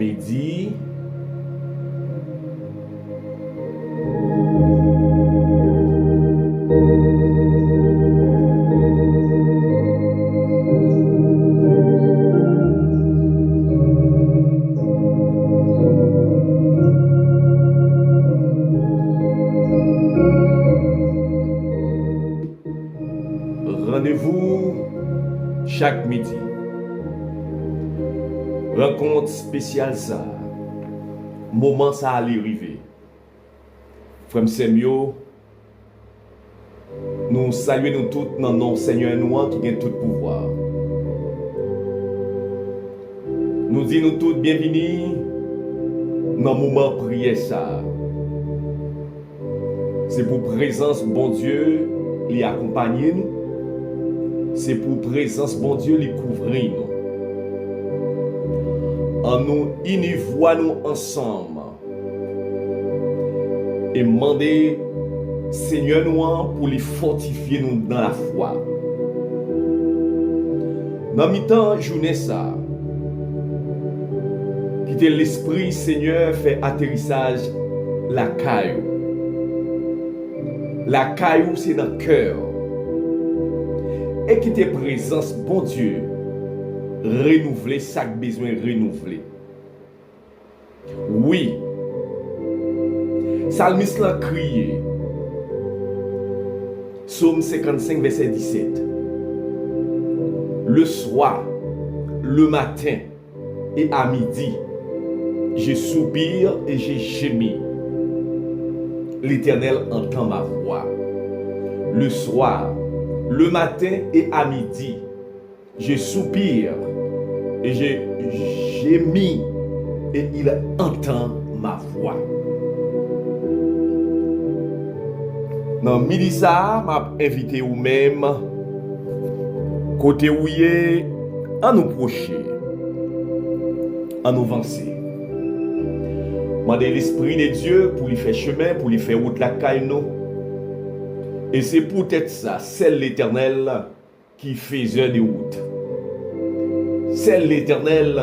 Midi. Rendez-vous chaque midi. Rencontre spéciale ça. Moment ça allait arriver. Frère Semio, nous saluons nous tous dans le nom Seigneur nous qui a tout pouvoir. Nous disons nous tous bienvenue dans le moment prière ça. C'est pour présence bon Dieu les accompagner nous. C'est pour présence bon Dieu les couvrir nous. En nous univoi nous ensemble et demander Seigneur nous pour les fortifier nous dans la foi. Dans mi-temps journée ça, quitter l'esprit Seigneur fait atterrissage la caillou. La caillou c'est dans le cœur. Et quitter présence bon Dieu. Renouveler chaque besoin renouvelé. Oui. Psalmiste l'a crié. Psaume 55 verset 17. le soir, le matin et à midi, je soupire et je gémis. L'Éternel entend ma voix. Le soir, le matin et à midi, je soupire et je gémis et il entend ma voix. Dans midi ça, m'a invité ou même côté où est à nous procher, à nous avancer. Mandez l'Esprit de Dieu pour lui faire chemin, pour lui faire route la caille nous. Et c'est peut-être ça, c'est l'Éternel qui faisait des routes. C'est l'Éternel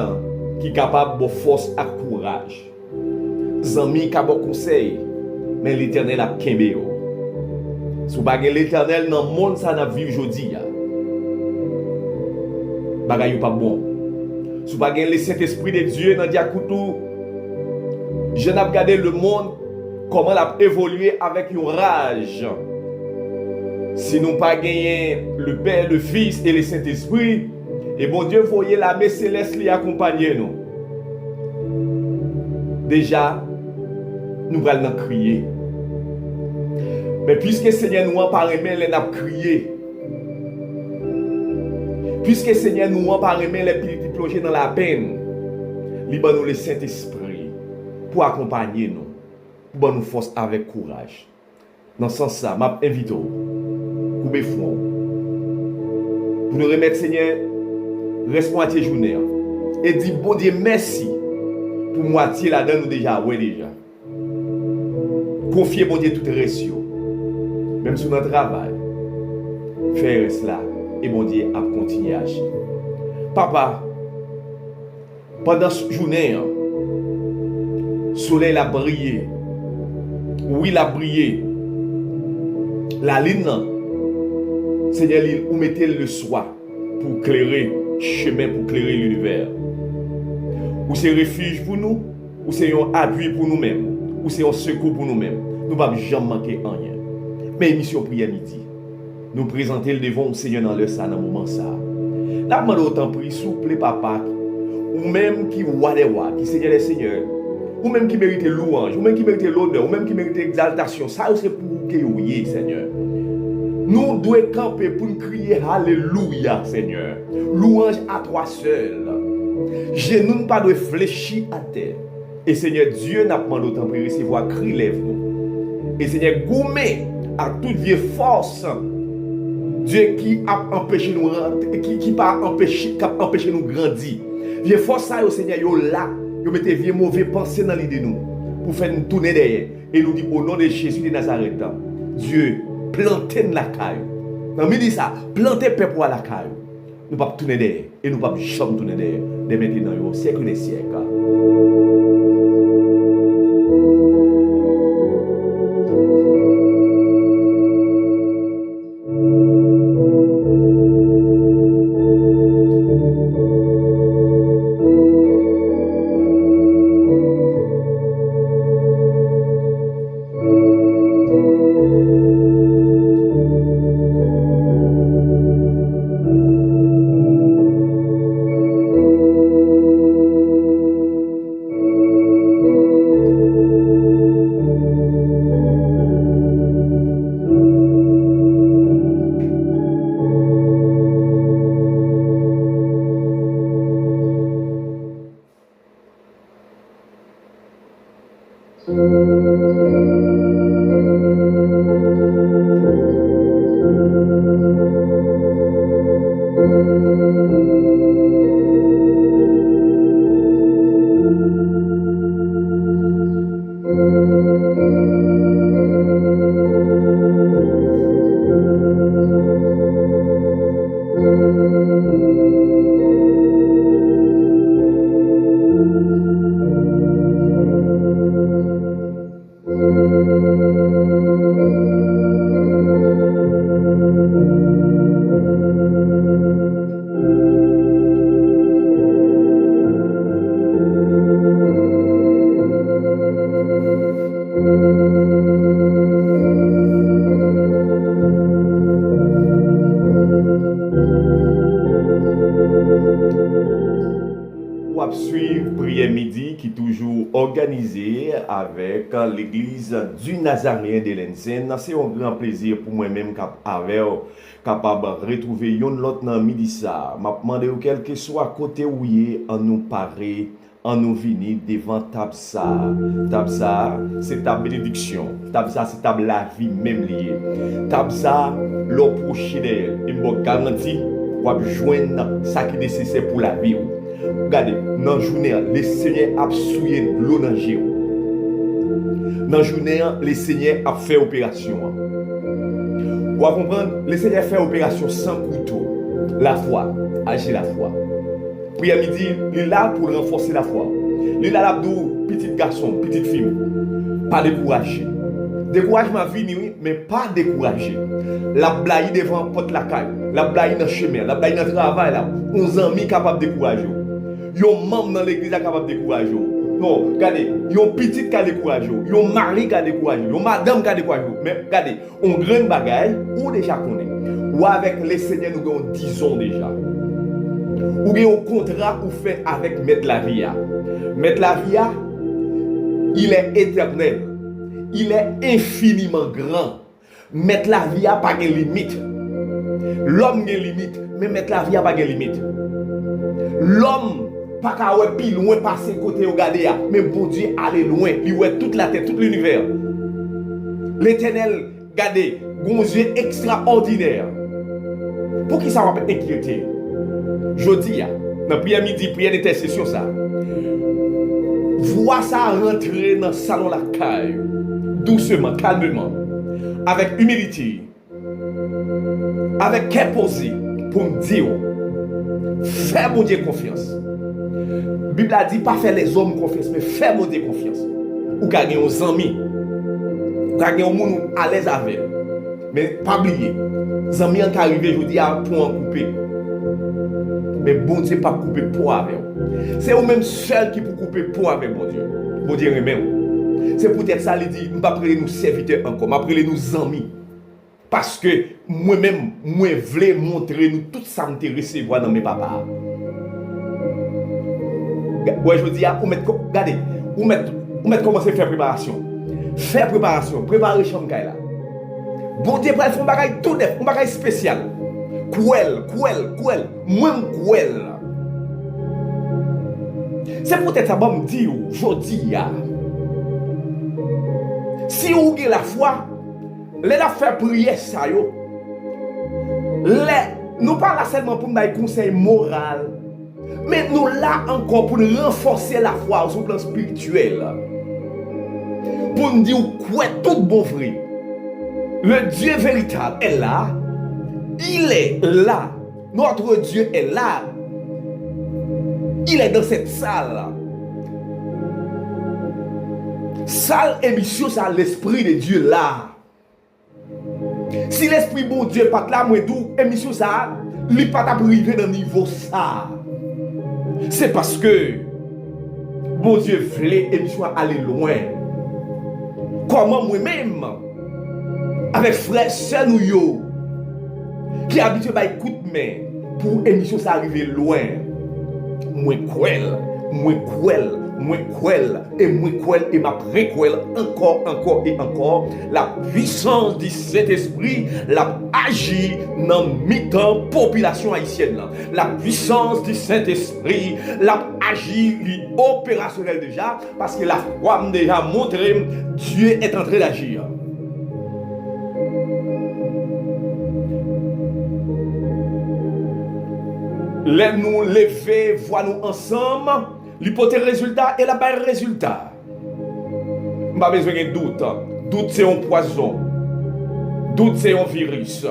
qui est capable de force et courage. Zami qui a bon conseil, mais l'Éternel a kembe. Si vous n'avez pas l'Éternel dans le monde, ça n'a vu aujourd'hui. Bagay pas bon. Si vous n'avez pas le Saint-Esprit de Dieu dans le diakoutou, je n'ai regardé le monde, comment il a évolué avec une rage. Si nous n'avons pas gagné le Père, le Fils et le Saint-Esprit, et bon Dieu, voyez l'armée céleste lui accompagner nous. Déjà, nous allons crier. Mais puisque Seigneur nous a pas aimé, les n'a crié. Puisque Seigneur nous a pas aimé, les petits plongés dans la peine, libre nous le Saint-Esprit pour accompagner nous, pour nous force avec courage. Dans ce sens-là, je m'invite couper fond. Pour nous remettre, Seigneur, reste moitié journée. Et dit, bon Dieu, merci pour moitié là-dedans, nous déjà, ouais déjà. Confiez, bon Dieu, tout reste. Même sur notre travail, faire cela et bon Dieu a continué à agir. Papa, pendant cette journée, le soleil a brillé. Oui, il a brillé. La ligne, Seigneur, vous mettez le soir pour clairer le chemin, pour clairer l'univers. Ou c'est un refuge pour nous, ou c'est un appui pour nous-mêmes, ou c'est un secours pour nous-mêmes. Nous ne pouvons jamais manquer en rien. Mais émission prière midi, nous présenter le devant au Seigneur dans le ça, dans le moment ça. N'a demandé autant pris, souple papa, ou même qui wadewa, qui Seigneur les Seigneurs, ou même qui mérite louange, ou même qui mérite l'honneur, ou même qui mérite exaltation. Ça c'est pour vous que vous y Seigneur. Nous devons camper pour nous crier Alléluia, Seigneur. Louange à toi seul. Je nous pas de fléchir à terre. Et Seigneur Dieu n'a pas demandé autant pris, recevoir cri lève-nous. Et Seigneur gourmet à toute vieille force, Dieu qui a empêché nous qui pas empêché nous grandir. Vieille force ça au Seigneur yo là, yo mettez vieille mauvais pensée dans l'idée nous pour faire nous tourner derrière et nous dit au nom de Jésus de Nazareth. Dieu plantez la caille. Dans midi ça, plantez peuple à la caille. Nous pas tourner derrière et nous pas jamais tourner derrière dès maintenant au siècle des siècles. organisé avec l'église du Nazaréen de Lensen. C'est un grand plaisir pour moi-même capable de retrouver yon lot nan midi ça. M'a demandé quel que soit côté où y en nous parler, en nous venir devant Tabsa. Tabsa, c'est ta bénédiction. Tabsa, c'est ta la vie même liée. Tabsa, l'eau proche d'elle. Il me garantit qu'on va joindre ça qui est nécessaire pour la vie. Regardez, dans la journée, le Seigneur a souillé l'eau dans le géo. Dans la journée, le Seigneur a fait opération. Vous comprenez? Le Seigneur a fait opération sans couteau. La foi, agir la foi. Puis à midi, il est là pour renforcer la foi. Il est là pour petit garçon, petite fille. Pas décourager. Découragement vient, oui, mais pas décourager. La blague devant porte la caille. La blague dans le chemin. La blague dans le travail. Là. 11 amis capables de décourager. Yon membre dans l'église capable de décourager. Non, regardez, yon petit qui a découragé, yon mari qui a découragé, yon madame qui a découragé. Mais regardez, on grand bagaille, ou déjà connaît. Ou avec les seigneurs, nous avons 10 ans déjà. Ou bien au contrat, ou fait avec Maître Lavia. Maître Lavia, il est éternel. Il est infiniment grand. Maître Lavia n'a pas de limite. L'homme a des limites, mais Maître Lavia n'a pas de limite. L'homme pas qu'à ouais plus loin passer côté regarder mais bon Dieu aller loin il ouais toute la terre tout l'univers. L'Éternel regardez gon Dieu extraordinaire. Pour qui ça va inquiéter? Jodi dans prière midi prière d'intercession ça. Vois ça rentrer dans le salon la caille doucement calmement avec humilité avec cœur posé pour me dire fais mon Dieu confiance. La Bible a dit pas faire les hommes confiance, mais faire mon Dieu confiance. Ou gagner aux amis. Ou gagner au monde à l'aise avec. Mais pas oublier. Les amis qui arrivent aujourd'hui à pour en couper. Mais bon Dieu pas couper pour avec. C'est vous-même seul qui peut couper pour avec bon Dieu. Bon Dieu même. C'est peut-être ça il dit, je ne vais pas appeler nous serviteurs encore, je vais appeler nous amis. Parce que moi-même, moi voulais montrer nous tout ça me recevoir dans mes papas. Ouais, je dis, regardez, vous mettez commencer à faire préparation. Faire préparation, préparer chambre là. Bon Dieu, pour faire un bagage tout neuf, un bagage spécial. Couel, même couel. C'est peut-être ça que je dis aujourd'hui. Si vous avez la foi, les faire prier ça yo. Nous pas là seulement pour nous conseil moral. Mais nous là encore pour nous renforcer la foi sur le plan spirituel. Pour nous dire quoi tout bon frère. Le Dieu véritable est là. Il est là. Notre Dieu est là. Il est dans cette salle. Salle émission, ça l'esprit de Dieu là. Si l'esprit bon Dieu n'est pas là, moi d'où émission ça, il n'est pas arrivé dans le niveau ça. C'est parce que bon Dieu voulait émission aller loin. Comment moi-même, avec frère seul nous yo, qui habitué à écouter mais pour émission ça arriver loin. Moi cruel et ma préquel encore et encore la puissance du Saint-Esprit l'a agi dans mi-temps population haïtienne. La puissance du Saint-Esprit l'a agi opérationnel déjà parce que la foi m'a déjà montré Dieu est en train d'agir. Les nous lever, voir nous ensemble, l'hypothèse résultat et la barre résultat. Je pas besoin de doute. Doute c'est un poison. Doute c'est un virus.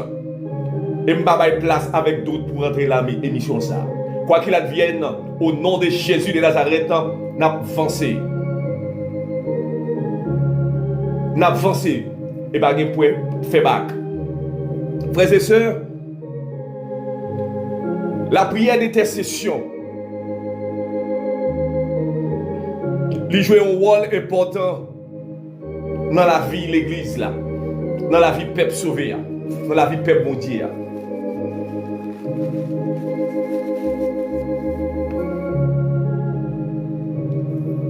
Et je pas place avec doute pour entrer dans l'émission ça. Quoi qu'il advienne, au nom de Jésus de Nazareth, n'a avancé. N'a avancé. Et pas de point fait bac. Frères et sœurs, la prière d'intercession, il joue un rôle important dans la vie de l'église, là, dans la vie du peuple sauvé, dans la vie du peuple mondial.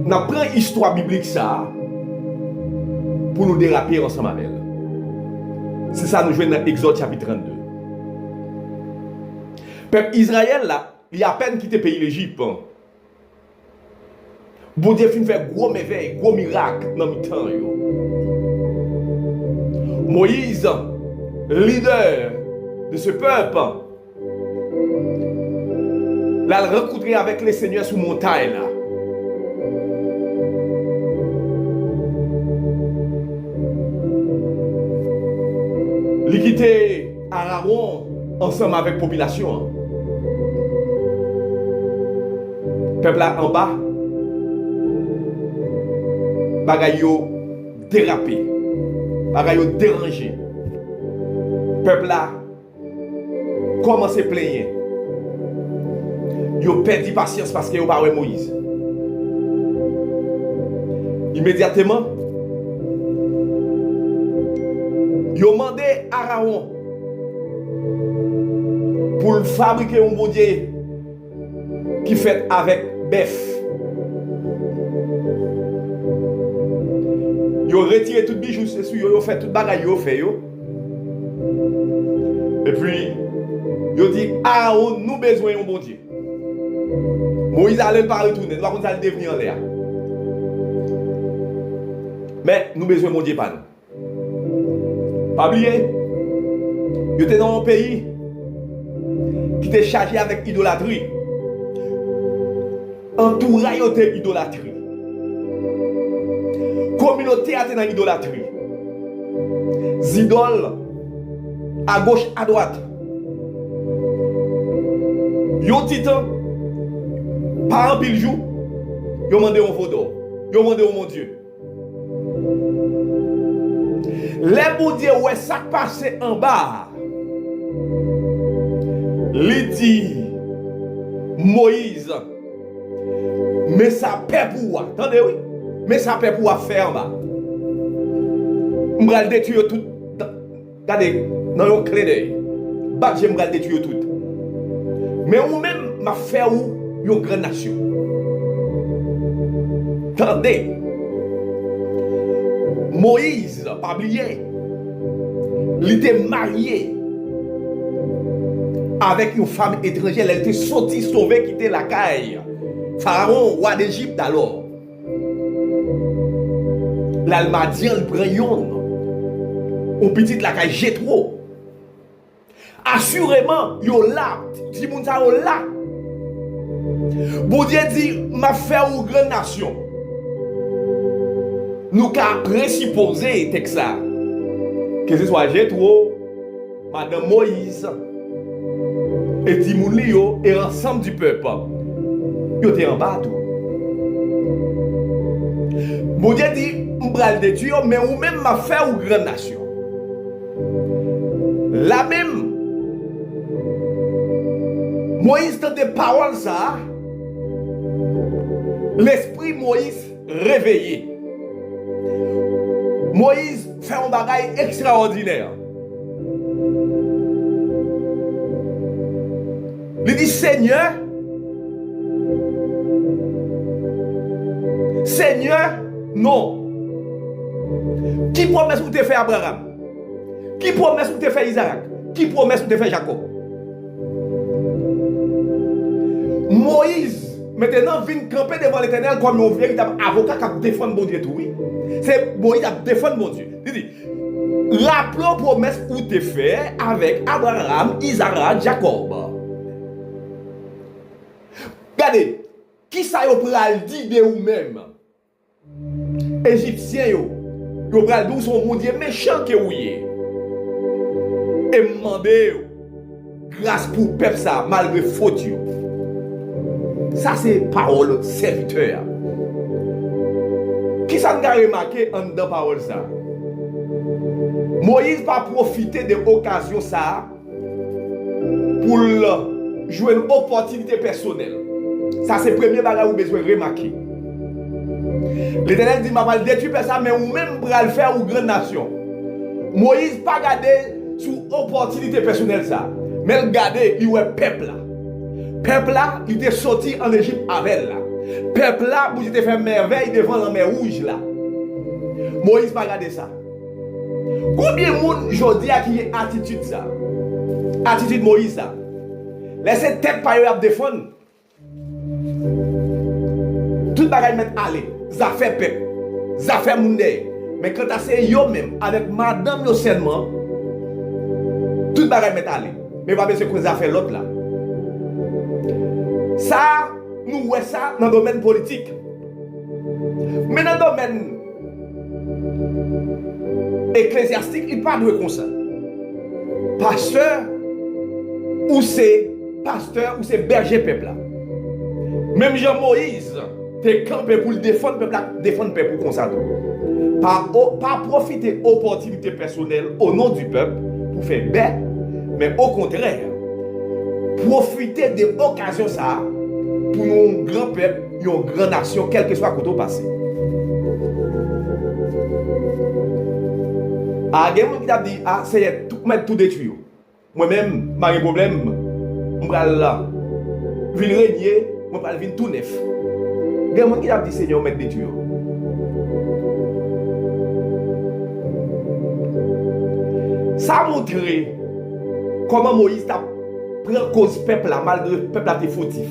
Nous prenons l'histoire biblique ça pour nous déraper ensemble avec elle. C'est ça nous jouons dans Exode chapitre 32. Peuple Israël là, il y a à peine quitté le pays l'Égypte. Bon Dieu fin faire gros merveille, gros miracle dans le temps. Moïse, leader de ce peuple, l'a rencontré avec les seigneurs sous montagne là. Il quitté Aaron ensemble avec la population. Peuple là en bas, bagay yo dérapé, bagay yo dérangé. Peuple là commence à plaindre. Yo perdu patience parce que yo pas Moïse. Immédiatement, yo demandé à Aaron pour fabriquer un bon Dieu qui fait avec bœuf. Yo retiré tout bijou c'est sûr, yo fait tout bagay yo fait yo. Et puis yo dit Aaron nous besoin un bon Dieu. Moïse allait pas retourner, doit qu'on allait devenir en l'air. Mais nous besoin mon Dieu pas nous. Pas oublier. Yo était dans un pays qui était chargé avec idolâtrie. Entouré de idolâtrie. Communauté a été dans l'idolâtrie. Idoles à gauche, à droite. Yo titan, par un pile jour, yo mandé un photo. Yo mandé un mon Dieu. Les bon Dieu, ouais, ça passe en bas. Il dit, Moïse, mais ça paie pour vous. Attendez, oui. Mais ça paie pour vous faire en bas. Je vais détruire tout. Regardez, dans le clé d'œil. Je vais détruire tout. Mais vous-même, m'a fait une grande nation. Attendez. Moïse, pas oublier, il était marié avec une femme étrangère. Elle était sortie, sauvée, quitter la caille. Pharaon, roi d'Égypte alors. L'Almadien, le brayon, au petit la caille Jétro. Assurément, yo là, si moun sa yo là. Bon Dieu dit, m'a fait une grande nation. Nous qu'à présupposer ça. Que ce soit Jétro, Madame Moïse, et Timounio, et ensemble du peuple. Yo te en bas tout. Bon Dieu dit, m'bral de Dieu, mais ou même m'a fait une grande nation. La même, Moïse tente des paroles ça. L'esprit Moïse réveillé. Moïse fait un bagage extraordinaire. Il dit Seigneur, non. Qui promesse vous te fait Abraham? Qui promesse vous te fait Isaac? Qui promesse vous te fait Jacob? Moïse, maintenant, vient camper devant l'Éternel comme un véritable avocat qui défend mon Dieu. Oui. C'est Moïse qui défend mon Dieu. Il dit, rappelons la promesse que tu fait avec Abraham, Isaac, Jacob. Regardez, qui ça y pral dit de vous-même? Égyptiens, vous pral dit son mon Dieu méchant que vous y. Et demandez grâce pour peuple ça, malgré faute. Ça c'est parole serviteur. Qui ça n'a remarqué en dans parole ça? Moïse va profiter de l'occasion ça pour jouer une opportunité personnelle. Ça c'est le premier bagage que vous avez besoin de remarquer. L'Éternel dit, je vais détruire ça, mais vous même pour le faire une grande nation. Moïse pas gardé sous opportunité personnelle ça, mais il gardé, il est peuple là. Peuple là, il était sorti en Égypte avec là. Peuple là, vous te fait merveille devant la mer rouge là. Moïse pas regarder ça. Combien de monde aujourd'hui a qui attitude ça? Attitude Moïse ça. Laissez tête pas à défendre. Tout bagage mettre aller. Ça fait peuple. Ça fait monde. Mais quand c'est yo même avec madame yo seulement, tout bagage mettre aller. Mais pas besoin que ça fait l'autre là. Ça nous voyons ça dans le domaine politique. Mais dans le domaine ecclésiastique, il parle de comme ça. Pasteur, ou c'est berger peuple là. Même Jean-Moïse, t'es campé pour le défendre peuple là, défendre peuple comme ça. Pas profiter d'opportunités personnelles au nom du peuple pour faire bête, mais au contraire, profiter de l'occasion ça pour un grand peuple, une grande nation, quel que soit le côté passé. Ah, il y a des gens qui ont dit, ah, c'est tout mettre tout détruit. Moi-même, j'ai un problème, je vais venir régner, je vais venir tout neuf. Il y a des gens qui ont dit, Seigneur, mettre détruit. Ça a montré comment Moïse a pris cause peuple là, malgré le peuple a été fautif.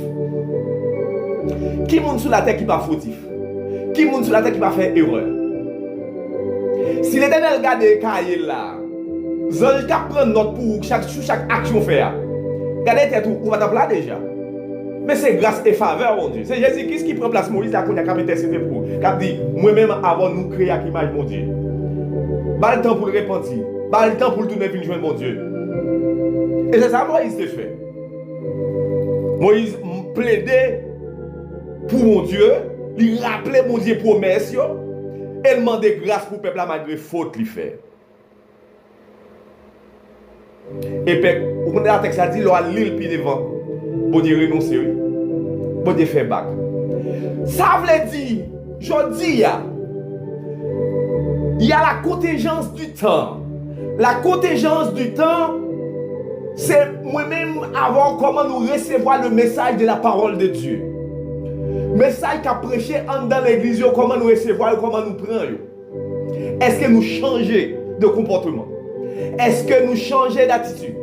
Qui monte sur la terre qui n'est pas fautif? Qui monte sur la terre qui va faire erreur? Si l'Éternel regarde les cahiers là, Zol qui prend note pour chaque action faire. Regardez tête où va là déjà. Mais c'est grâce et faveur, mon Dieu. C'est Jésus-Christ qui prend place Moïse là qu'on a qu'à intercéder pour. Qui a dit, moi-même avant nous créer à l'image mon Dieu. Pas le temps pour le repentir. Pas le temps pour le tourner venir joindre mon Dieu. Et c'est ça Moïse a fait. Moïse plaidait pour mon Dieu, il rappelait mon Dieu promesse, et il demandait grâce pour le peuple malgré faute qu'il fait. Et puis, on a texte a dit, l'on a l'île puis devant. Bon Dieu renonce, oui. Bon Dieu fait bac. Ça veut dire, je dis, il y a la contingence du temps. La contingence du temps, c'est moi-même avant comment nous recevoir le message de la parole de Dieu. Message qu'a prêché dans l'église, comment nous recevoir, comment nous prendre. Est-ce que nous changeons de comportement? Est-ce que nous changeons d'attitude?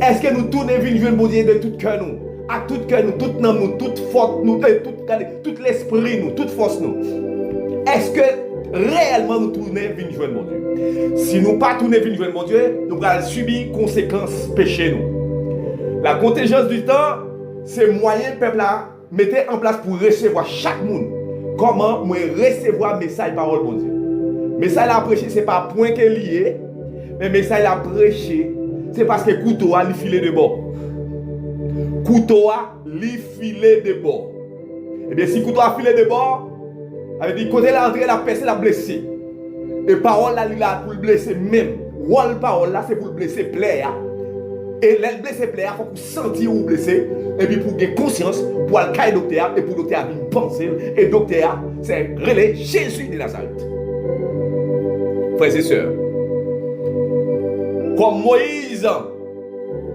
Est-ce que nous tournons vers le Dieu de tout cœur nous? À tout cœur nous, toute âme nous, toute force nous, tout l'esprit nous, toute force nous. Est-ce que réellement nous tournons vers mon Dieu? Si nous ne pas tourner vers mon Dieu, nous allons subir conséquences péché nous. La contingence du temps, c'est moyen peuple là mettez en place pour recevoir chaque monde. Comment moi recevoir message parole bon Dieu? Message à prêcher c'est pas point qui est lié, mais message à prêcher c'est parce que couteau a li filé de bord. Couteau a li filé de bord. Et bien si couteau a filé de bord, avait dit côté la entrée la percé la blessé. Et parole là il là pour le blesser même. Wall parole là c'est pour le blesser plaire. Et le blessé plaire faut pour sentir ou blessé et puis pour gagner conscience pour aller au docteur et pour le docteur venir penser et docteur c'est relais Jésus de Nazareth. Frères et sœurs, comme Moïse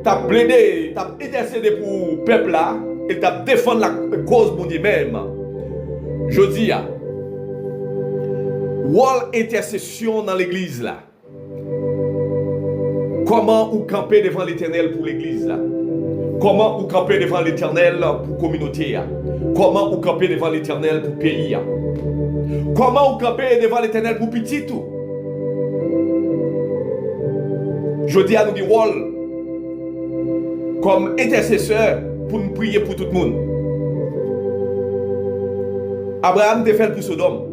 t'a plaidé, t'a intercédé pour le peuple là, et t'a défendu la cause bon Dieu même. Je dis, wall intercession dans l'église là. Comment vous camper devant l'Éternel pour l'église là? Comment vous camper devant l'Éternel pour la communauté? Comment vous camper devant l'Éternel pour le pays? Comment vous camper devant l'Éternel pour petit tout? Je dis à nous dire, wall, comme intercesseur pour nous prier pour tout le monde. Abraham a fait pour Sodome.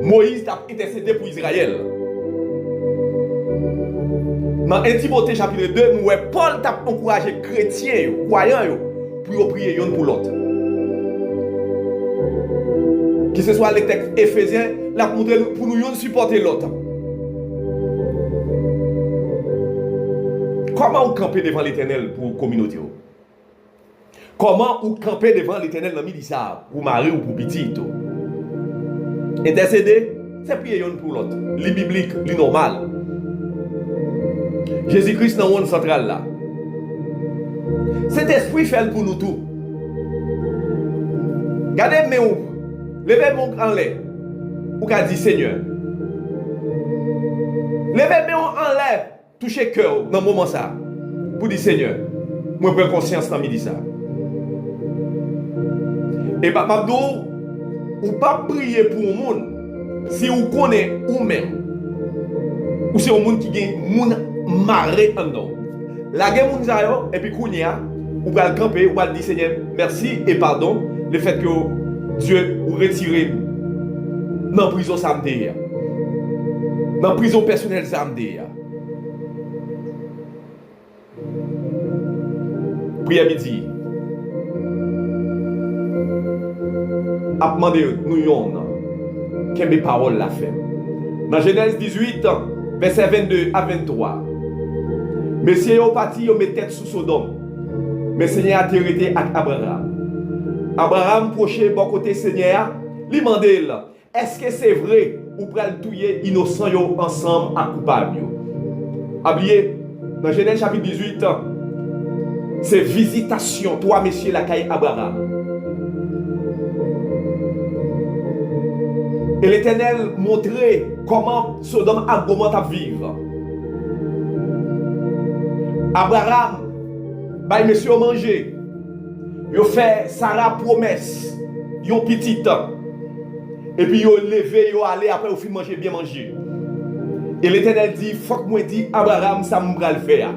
Moïse a intercédé pour Israël. Dans 1 Timothée chapitre 2, nous voyons Paul t'a encouragé les chrétiens, croyants, pour prier l'un pour l'autre. Que ce soit les textes éphésiens, pour nous supporter l'autre. Comment vous campez devant l'Éternel pour la communauté? Comment vous campez devant l'Éternel dans le midi pour mari ou pour petit? Intercéder, c'est prier l'un pour l'autre. Le biblique, le normal. Jésus-Christ dans le monde central là. Cet esprit fait pour nous tout. Gardez mes ou. Levez mon en l'air. Ou qu'a dit Seigneur. Levez mes en l'air. Touchez cœur dans le moment ça. Pour dire Seigneur. Moi prends conscience dans midi ça. Et papa ou pas prier pour un monde si vous connaissez ou même ou c'est un monde qui gagne monde marré en dedans. La guerre monde ça yo et puis kounya ou va le camper ou va dire Seigneur merci et pardon le fait que Dieu ou retiré dans prison samedi dans prison personnelle samedi. Prière midi. A demandé nous yon quelle parole la fait. Dans Genèse 18 verset 22 à 23. Messieurs yo parti yo met tête sous Sodome. Mais Seigneur a arrêté avec Abraham. Abraham proché bon côté Seigneur, lui mandé est-ce que c'est vrai ou pral touyer innocent yo ensemble à coupable yo. Oubliez dans Genèse chapitre 18 c'est visitation toi messieurs la caille Abraham. Et l'Éternel montrait comment Sodome a Gomorrhe à vivre. Abraham, bah monsieur manger. Il fait Sarah promesse, yon petit temps. Et puis il levé, il allé après au fin manger bien manger. Et l'Éternel dit, faut que moi dit Abraham ça m'bra le faire.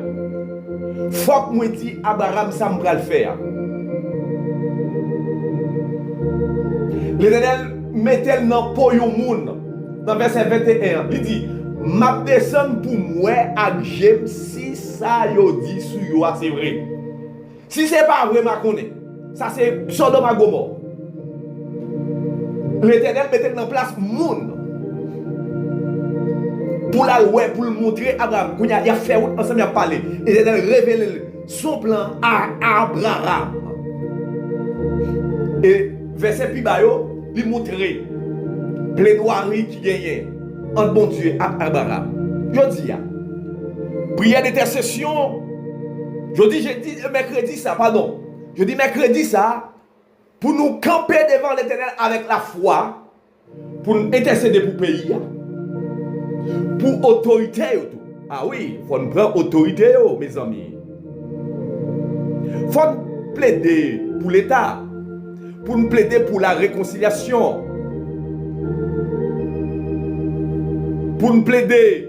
Faut que moi dit Abraham ça m'bra le faire. L'Éternel mettez dans pour yon moun dans verset 21 il dit m'a descend pour moi ak j'aime si ça yo dit sur yo c'est vrai si c'est pas vrai m'a connaît ça c'est Sodome et Gomorrhe. L'Éternel mettez dans place moun pour la ouais pour le montrer Abraham il a fait ensemble il a parlé et l'Éternel révèle son plan à Abraham et verset plus bas yo lui montrer plaidoirie qui gagne entre bon Dieu et Abraham. Je dis, prière d'intercession. Je dis mercredi ça, pardon. Je dis mercredi ça, pour nous camper devant l'Éternel avec la foi, pour nous intercéder pour le pays, pour autorité. Ah oui, il faut nous prendre autorité, mes amis. Il faut nous plaider pour l'État. Pour nous plaider pour la réconciliation. Pour nous plaider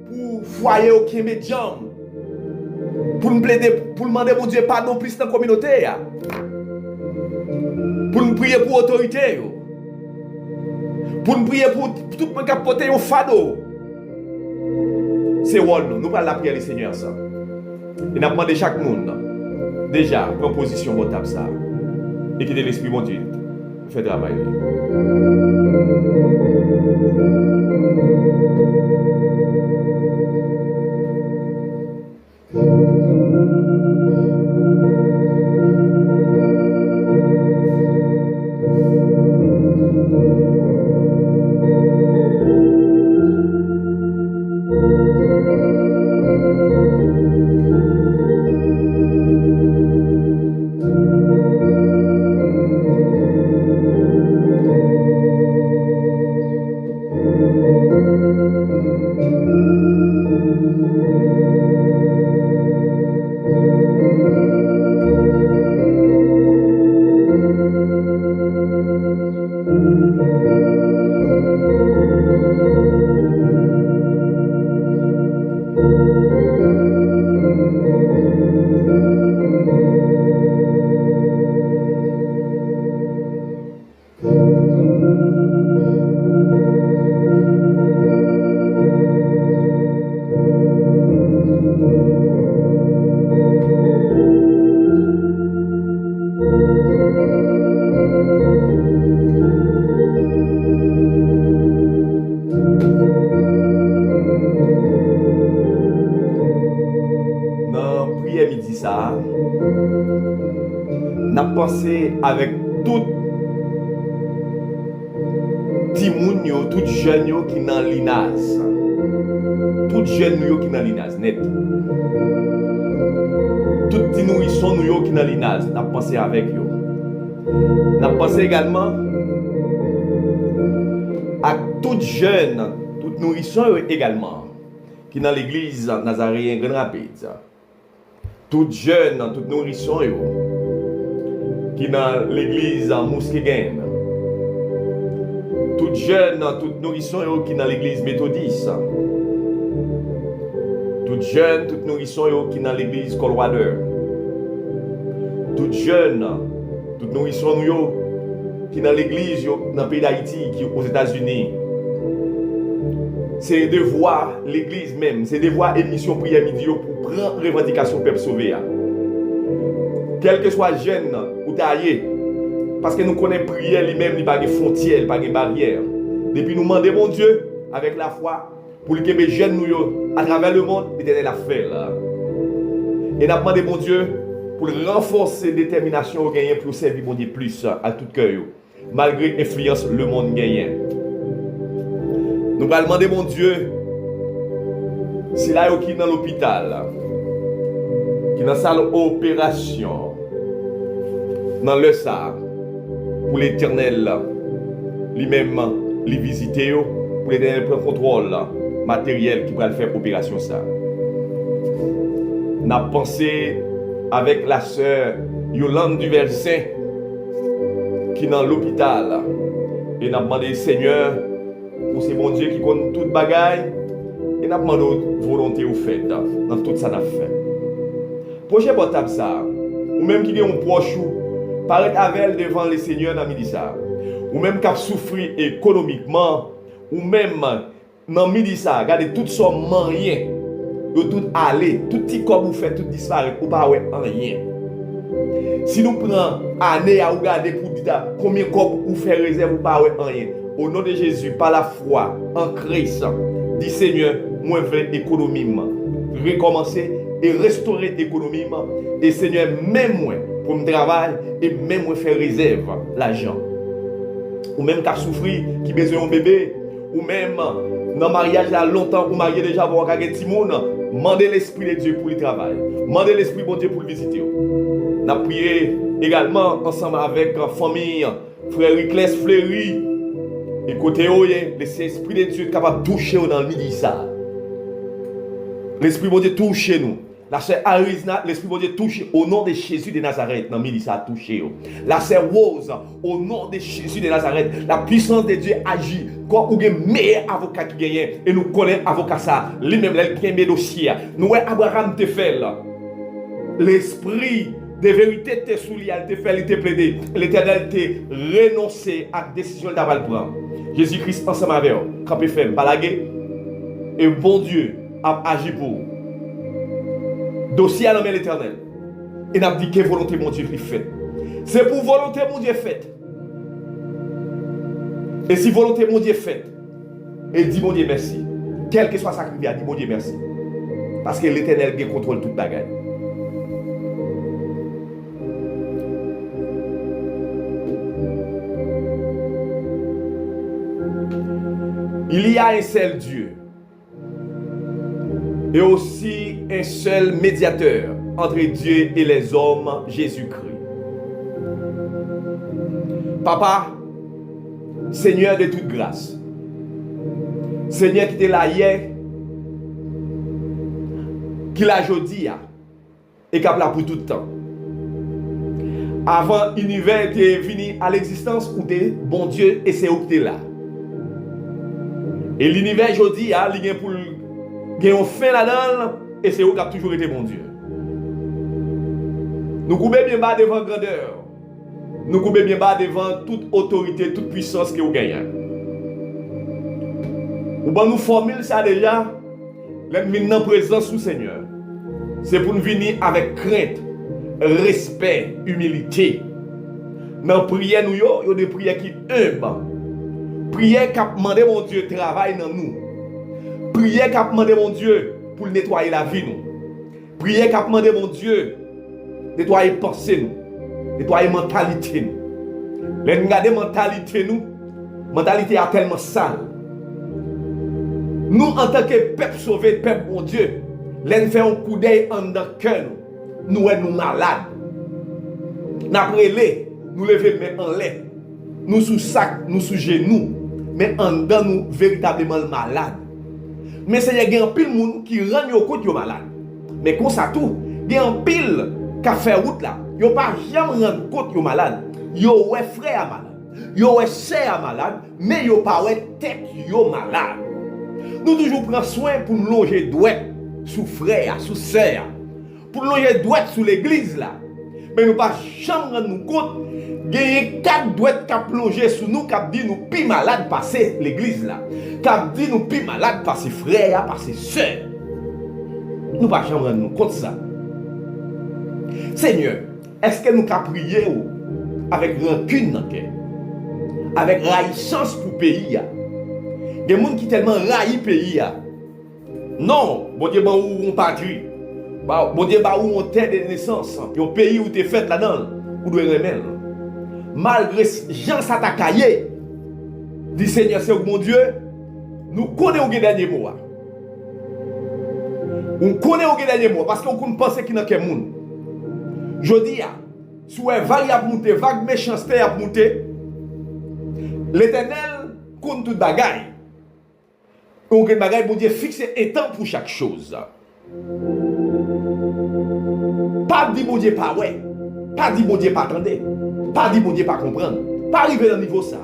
pour foyer au Kémédian. Pour nous plaider pour demander mon Dieu pardon plus dans la communauté. Pour nous prier pour l'autorité. Pour nous prier pour tout le monde qui a porté un fado. C'est rôle nous. Nous parlons de la prière du Seigneur. Ça. Et nous avons demandé chaque monde. Déjà, prendre position votable ça. Et que l'Esprit mon Dieu fait travail. n'a pensé avec tout petit moun yo, tout jeune yo qui dans l'inaz. Tout jeune yo qui dans l'inaz net. Tout petit nourrisson yo qui dans l'inaz, n'a pensé avec yo. N'a pensé également à tout jeune, tout nourrisson également, qui dans l'église Nazaréen Grand Rapide. Tout jeune, tout nourrisson qui dans l'église Muskegon. Tout jeune, tout nourrisson qui dans l'église méthodiste. Tout jeune, tout nourrisson qui dans l'église Colwader. Tout jeune, tout nourrisson qui dans l'église dans le pays d'Haïti, qui aux États-Unis. C'est de voir l'église même, c'est de voir émission prière midi pour prendre revendication peuple sauvé. Quel que soit jeune ou taillé, parce que nous connaissons prière lui-même, il n'y a pas de frontières, il n'y a pas de barrières. Depuis nous demander mon Dieu avec la foi pour que les jeunes nous à travers le monde, l'Éternel a fait là. Et nous demandé mon Dieu pour renforcer la détermination au gagner pour servir mon Dieu plus à tout cœur, malgré l'influence le monde gagne. Nous allons demander mon Dieu, c'est là qui est dans l'hôpital, qui est dans la salle d'opération, dans le SAR, pour l'Éternel lui-même les visiter, pour l'Éternel prendre contrôle matériel qui va le faire opération ça. N'a pensé avec la sœur Yolande Duversin qui est dans l'hôpital et n'a demandé Seigneur pour c'est mon Dieu qui connaît toute bagaille et n'a demandé volonté au fait dans tout ça n'a fait. Prochain portable ça ou même qui est un proche paraît avec devant le Seigneur dans midi ça ou même qui a souffert économiquement ou même dans midi ça regardez tout son rien de tout aller tout petit comme vous faites tout disparaître ou pas ouais rien. Si nous prenons année à regarder pour dire combien de corps vous fait réserve ou pas ouais rien. Au nom de Jésus, par la foi en Christ, dit Seigneur, moi je veux économiquement recommencer et restaurer économiquement. Et Seigneur, même moi pour me travailler et même moi faire réserve l'argent. Ou même qui a souffert, qui a besoin d'un bébé, ou même dans le mariage là longtemps, ou marié déjà pour avoir un petit monde, demandez l'Esprit de Dieu pour le travail. Demandez l'Esprit de Dieu pour le visiter. Nous avons prié également ensemble avec la famille, frère Riclès Fleury. Écoutez, l'Esprit de Dieu est capable de toucher dans le midi ça. L'Esprit de Dieu touche nous. La sœur Arizna, l'Esprit de Dieu touche au nom de Jésus de Nazareth. Dans le midi ça touché. La sœur Rose, au nom de Jésus de Nazareth, la puissance de Dieu agit. Quand vous avez un meilleur avocat qui gagne, et nous connaissons avocat ça, lui-même, il a un dossier. Nous, Abraham te fait là. L'Esprit de vérité te soulié, il te fait, il te plaidé. L'Éternel te renoncé à la décision d'avoir prendre. Jésus-Christ ensemble avec vous, quand il fait balaguer, et bon Dieu a agi pour vous. Dossier à la main de l'Éternel. Et n'a dit que volonté mon Dieu fait. C'est pour volonté mon Dieu fait. Et si volonté mon Dieu fait, et dit mon Dieu merci. Quel que soit sa prière, dit mon Dieu merci. Parce que l'Éternel contrôle toute bagaille. Il y a un seul Dieu et aussi un seul médiateur entre Dieu et les hommes, Jésus-Christ. Papa, Seigneur de toute grâce, Seigneur qui était là hier, qui l'a aujourd'hui et qui est là pour tout le temps. Avant l'univers était venu à l'existence où tu es bon Dieu et c'est où tu es là. Et l'univers aujourd'hui a pour gagner fin là-dedans et c'est où qui a toujours été bon Dieu. Nous coupons bien bas devant grandeur. Nous coupons bien bas devant toute autorité, toute puissance que vous gagnez. Ou bien nous formule ça déjà, l'ennemi dans présence du Seigneur. C'est pour nous venir avec crainte, respect, humilité. Dans la prière, nous avons des prières qui humbles. Prière qui a demandé mon Dieu travail dans nous. Prière qui a demandé mon Dieu pour nettoyer la vie nous. Prière qui a demandé mon Dieu nettoyer pensée nous, nettoyer mentalité nous. Les regarder mentalité nous, mentalité est tellement sale. Nous en tant que peuple sauvé, peuple mon Dieu, les fait un coup d'œil en dans cœur nous sommes malades. N'après les nous lever main en l'air. Nous sous sac, nous sous genoux. Mais en dedans, nous véritablement malades. Mais c'est y a un pile monde qui rend yo compte yo malade. Mais comme ça tout, il y a un pile qui a fait route là. Yo pas jamais rendre compte yo malade. Yo ouais frère malade. Yo ouais sœur malade, mais yo pas ouais tête yo malade. Nous toujours prendre soin pour nous loger douette sous frère, sous sœur. Pour nous loger douette sous l'église là. Mais nous pas jamais rendre nous compte gagner 4 douettes qui plongé sous nous qui dit nous plus malade passer l'église là. Qui dit nous plus malade passer frère, passer sœur. Nous pas jamais rendre nous compte ça. Seigneur, est-ce que nous avons prié avec rancune dans le cœur, avec raïssance pour le pays? Il y a des gens qui tellement raillent le pays. Non, bon Dieu, où on patrie. Bon Dieu, où on terre de naissance. Puis un pays où tu es fait là-dedans, où tu es remettre. Malgré Jean s'attaquaille, dit Seigneur, c'est mon Dieu, nous connaissons les derniers mots. On connaît les derniers mots parce qu'on pense qu'il n'y a qu'un monde. Je dis, si une vague a monté, vague méchanceté a monté, l'Éternel compte toute bagaille. On a bagaille, bon Dieu, fixé un temps pour chaque chose. Pas dit bon Dieu pas ouais, pas dit bon Dieu pas attendre, pas dit bon Dieu pas comprendre, pas arriver dans le niveau ça.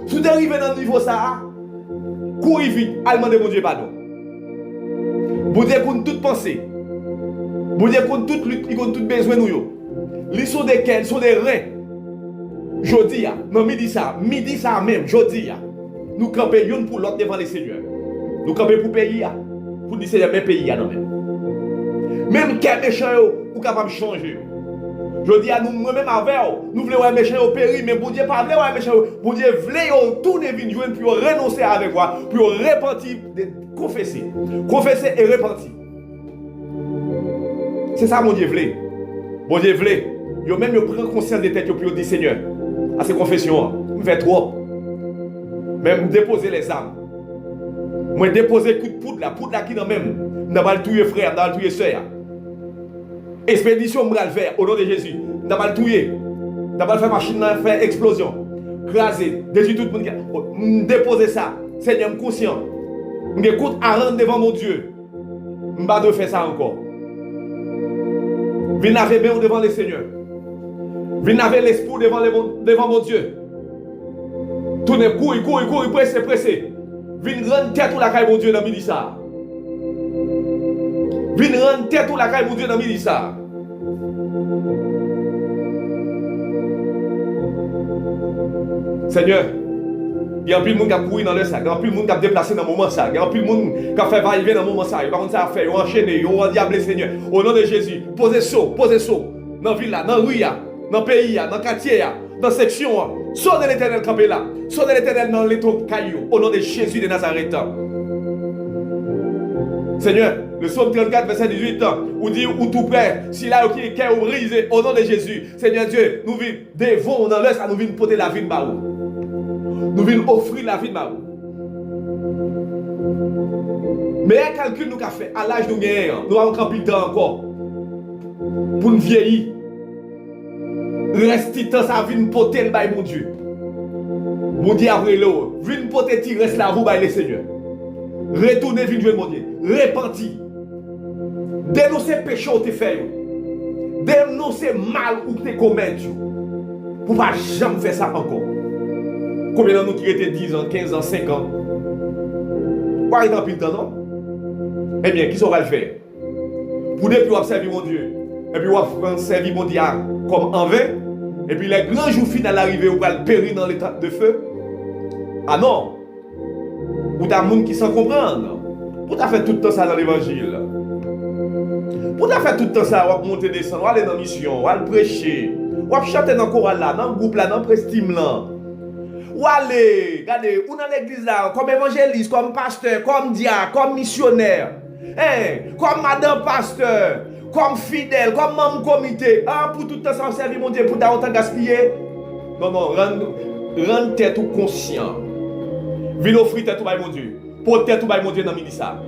Si tu arrives dans le niveau ça, courir vite, allez demander bon Dieu pardon. Bon Dieu compte toute pensée. Bon Dieu compte toute lutte, il compte tout besoin nous. Ils sont desquels, sont des reins. Jodi non midi ça même, jodi nous camper une pour l'autre devant les seigneurs. Nous camper pour pays pour dire Seigneur mes pays non même. Même quel méchant ou capable de changer. Jodi nous même avec nous voulons un méchant au péri mais bon Dieu pas voulait un méchant, bon Dieu voulait tourner vinn joindre puis renoncer avec moi, puis repentir, confesser et repentir. C'est ça mon Dieu voulait. Bon Dieu voulait. Yo même yo prend conscience de tête yo puis dit Seigneur, à ces confessions, me fait trop. Même déposer les armes. Moi déposer coup de poudre là qui dans même, n'a pas le tuer frère, n'a pas le tuer sœur. Expédition me le faire au nom de Jésus. N'a pas le tuer. N'a pas le faire machine là faire explosion. Craser, détruire tout le monde. Déposer ça. Seigneur, me conscient. M'écoute à rendre devant mon Dieu. M'pas de faire ça encore. Viens avec bien devant les seigneurs. Viens avec l'esprit devant mon Dieu. Tournez, courir, pressez. Viens rendre tête ou la caille mon Dieu dans midi ça. Viens rendre tête ou la caille mon Dieu dans midi ça. Seigneur, il y a plus de monde qui a couru dans le sac, il y a plus de monde qui a déplacé dans le moment ça, il y a plus de monde qui a fait va-et-vient dans le moment ça, il y a pas ça à faire, ils ont enchaîné, ils ont diablé Seigneur. Au nom de Jésus, posez saut, dans la ville là, dans la rue, dans le pays, dans le quartier, dans la section, sonnez l'Éternel campé là, sonnez l'Éternel dans les cailloux, au nom de Jésus de Nazareth. Seigneur, le psaume 34, verset 18, où dit, où tout près, si là, qui est cœur brisé, au nom de Jésus, Seigneur Dieu, nous vîmes devant dans l'œuf, nous vîmes porter la vie de Baou. Nous vîmes offrir la vie de Baou. Mais un calcul nous avons fait, à l'âge nous gagnons, nous avons encore plus de temps encore, pour nous vieillir. Reste temps, ça vient porter le bail, mon Dieu. Mon Dieu, après l'eau, vient porter, reste là, vous, bail, les seigneurs. Retournez, vite jouer mon Dieu. Repentis. Dénoncez le péché que tu fait. Dénoncez mal ou tu commet. Pour ne pas jamais faire ça encore. Combien de nous qui étaient 10 ans, 15 ans, 5 ans? Quoi est-ce que temps, non? Eh bien, qui saura le faire? Pour depuis observer mon Dieu. Et puis on va servir mon Dieu comme en vain. Et puis les grands jours finaux arrivés, on va le périr dans l'état de feu. Ah non! Pour ta monde qui s'en comprendre. Pour ta fait tout le temps ça dans l'évangile. Pour ta fait tout le temps ça, on va monter descendre, on va aller dans la mission, on va prêcher. On va chanter dans le choral là, dans le groupe là, dans le prestime là. On va aller, regardez, on dans l'église là, comme évangéliste, comme pasteur, comme diacre, comme missionnaire. Hein, comme madame pasteur, comme fidèle, comme membre comité. Ah, pour tout le temps ça, on servir mon Dieu, pour ta autant gaspiller. Non, rendre tête ou conscient. Viens offrir tête ou bail mon Dieu. Pour tête ou bail mon Dieu dans midi ça.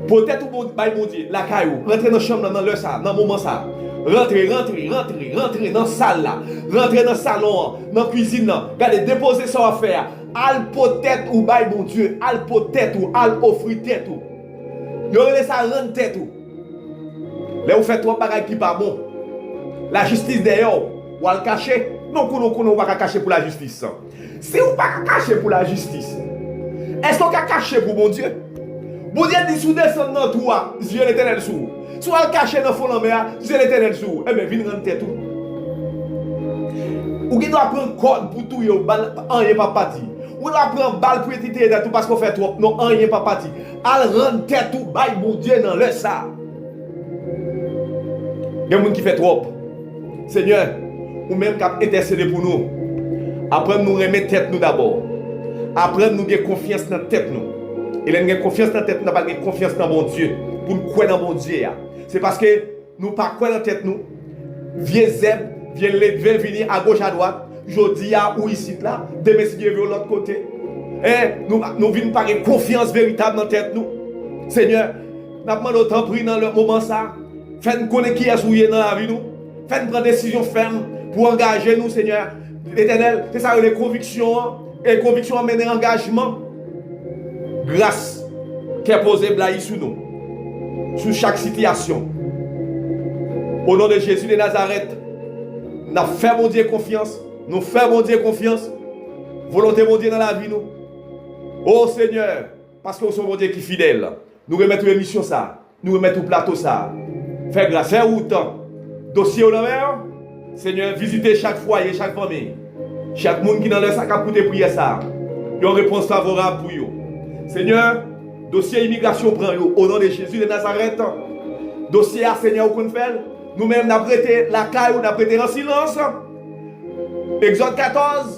Pour tête ou bail mon Dieu, la caillou, rentrer dans la chambre dans l'heure ça, dans le moment ça. Rentrez dans la salle là. Rentrez dans le salon, dans la cuisine. Regardez, déposez ça à faire. Al peut-être ou bail mon Dieu. Al peut-être ou al offrir tête ou. Yo laisse ça rendre tête ou. Là vous faites trois bagages qui pas bon. La justice d'ailleurs, ou al cacher. Non, on va pas cacher pour la justice. Si vous pas cacher pour la justice, est-ce qu'on va cacher pour mon Dieu? Bon Dieu dit sous descendre dans toi, Dieu l'éternel sous. Soit le cacher dans le fond de la mer, Dieu l'éternel sous. Eh bien, viens rendre tête tout. Ou qui doit prendre code pour tout, rien pas parti. Ou doit prendre balle pour étiter tout parce qu'on fait trop. Non, rien pas parti. Al rendre tête tout, bail mon Dieu dans le ça. Il y a des gens qui fait trop. Seigneur, ou même qui a intercédé pour nous. Après nous remettre tête nous d'abord. Après nous avoir confiance dans tête nous. Et là nous avons confiance dans tête nous, nous avons confiance dans mon Dieu. Pour nous croire dans mon Dieu. C'est parce que nous pas croire dans tête nous. Vieux zèbre, vieux venir à gauche à droite. Jodi ou ici là. Demain si Dieu veut de l'autre côté. Et nous venons par une confiance véritable dans tête nous. Seigneur, nous demandons autant pris dans le moment ça. Faites-nous connaître qui est souillé dans la vie nous. Faites-nous prendre des décisions fermes pour engager nous, Seigneur. L'Éternel, c'est ça les convictions. Et les convictions amènent engagement. Grâce qui est posée sur nous. Sur chaque situation. Au nom de Jésus de Nazareth, nous faisons mon Dieu confiance. Nous faisons mon Dieu confiance. Volonté mon Dieu dans la vie nous. Oh Seigneur, parce que nous sommes mon Dieu qui est fidèle. Nous remettons l'émission ça. Nous remettons le plateau ça. Fais grâce, fais autant. Dossier au mer. Seigneur, visitez chaque foyer, chaque famille. Chaque monde qui est dans le sac à côté prier ça. Il y a une réponse favorable pour eux. Seigneur, dossier immigration prend au nom de Jésus de Nazareth. Dossier à Seigneur qu'on fait. Nous-mêmes, nous avons prêté la caille, nous avons prêté en silence. Exode 14.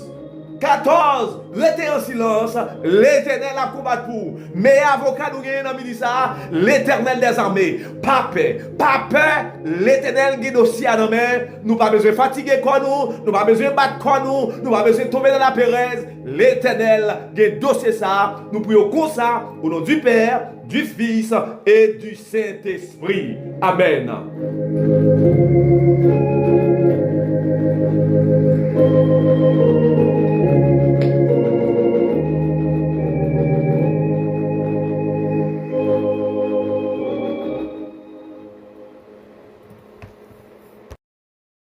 Restez en silence. L'Éternel a combattu pour. Mais avocat nous gagne dans le ça. L'Éternel des armées. Pas peur. L'Éternel qui dossier à nos mains. Nous pas besoin de fatiguer quoi nous. Nous pas besoin de battre quoi nous. Nous pas besoin de tomber dans la pérèse. L'Éternel qui dossier ça. Nous prions comme ça. Au nom du Père, du Fils et du Saint-Esprit. Amen.